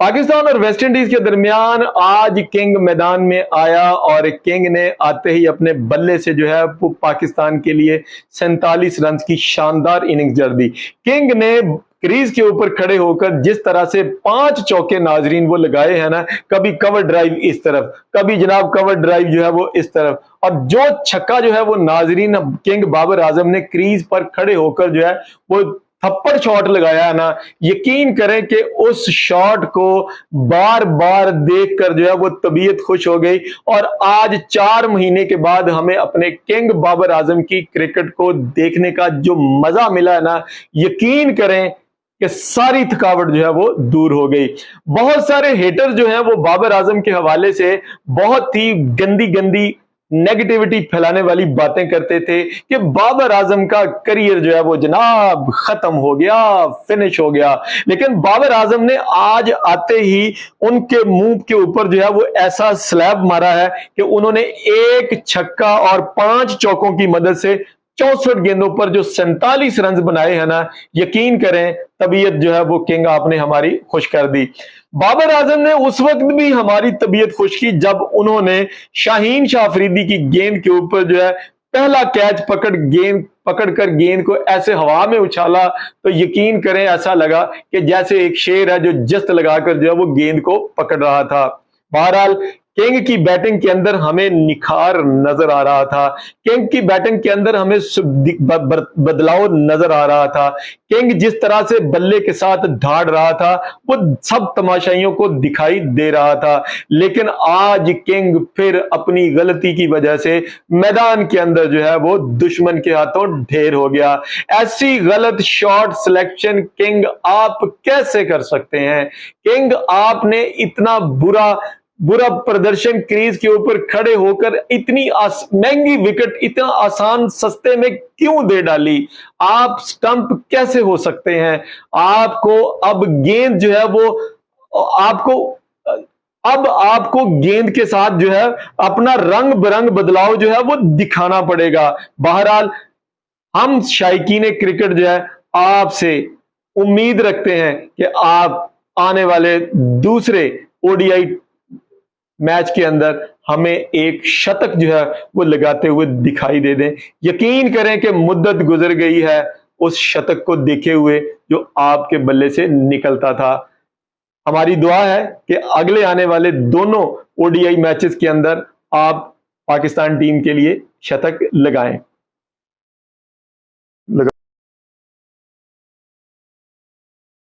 पाकिस्तान और West Indies के दरमियान आज किंग मैदान में आया और किंग ने आते ही अपने बल्ले से जो है वो पाकिस्तान के लिए 47 रन की शानदार इनिंग्स जड़ दी। किंग ने क्रीज के ऊपर खड़े होकर जिस तरह से 5 चौके नाजरीन वो लगाए हैं ना, कभी कवर ड्राइव इस तरफ, कभी जनाब कवर ड्राइव जो है वो इस तरफ, और जो छक्का जो है वो नाजरीन किंग बाबर आजम ने क्रीज पर खड़े होकर जो है वो थप्पड़ शॉट लगाया है ना, यकीन करें कि उस शॉट को बार बार देखकर जो है वो तबीयत खुश हो गई। और आज 4 महीने के बाद हमें अपने किंग बाबर आजम की क्रिकेट को देखने का जो मजा मिला है ना, यकीन करें कि सारी थकावट जो है वो दूर हो गई। बहुत सारे हेटर जो हैं वो बाबर आजम के हवाले से बहुत ही गंदी गंदी नेगेटिविटी फैलाने वाली बातें करते थे कि बाबर आजम का करियर जो है वो जनाब खत्म हो गया, फिनिश हो गया। लेकिन बाबर आजम ने आज आते ही उनके मुंह के ऊपर जो है वो ऐसा स्लैब मारा है कि उन्होंने एक छक्का और 5 चौकों की मदद से 64 गेंदों पर जो 47 रन बनाए हैं ना, यकीन करें तबीयत जो है वो किंग आपने हमारी खुश कर दी। बाबर आजम ने उस वक्त भी हमारी तबीयत खुश की जब उन्होंने शाहीन शाह अफरीदी की गेंद के ऊपर जो है पहला कैच पकड़कर गेंद को ऐसे हवा में उछाला, तो यकीन करें ऐसा लगा कि जैसे एक शेर है जो जस्त लगाकर जो है वो गेंद को पकड़ रहा था। बहरहाल किंग की बैटिंग के अंदर हमें निखार नजर आ रहा था, किंग की बैटिंग के अंदर हमें बदलाव नजर आ रहा था। किंग जिस तरह से बल्ले के साथ धाड़ रहा था वो सब तमाशाइयों को दिखाई दे रहा था। लेकिन आज किंग फिर अपनी गलती की वजह से मैदान के अंदर जो है वो दुश्मन के हाथों ढेर हो गया। ऐसी गलत शॉट सिलेक्शन किंग आप कैसे कर सकते हैं? किंग आपने इतना बुरा प्रदर्शन क्रीज के ऊपर खड़े होकर इतनी महंगी विकेट इतना आसान सस्ते में क्यों दे डाली? आप स्टंप कैसे हो सकते हैं? आपको अब गेंद जो है वो आपको अब आपको गेंद के साथ जो है अपना रंग बिरंग बदलाव जो है वो दिखाना पड़ेगा। बहरहाल हम शायकीन क्रिकेट जो है आपसे उम्मीद रखते हैं कि आप आने वाले दूसरे ओडीआई मैच के अंदर हमें एक शतक जो है वो लगाते हुए दिखाई दे दें। यकीन करें कि मुद्दत गुजर गई है उस शतक को देखे हुए जो आपके बल्ले से निकलता था। हमारी दुआ है कि अगले आने वाले दोनों ओडीआई मैचेस के अंदर आप पाकिस्तान टीम के लिए शतक लगाएं।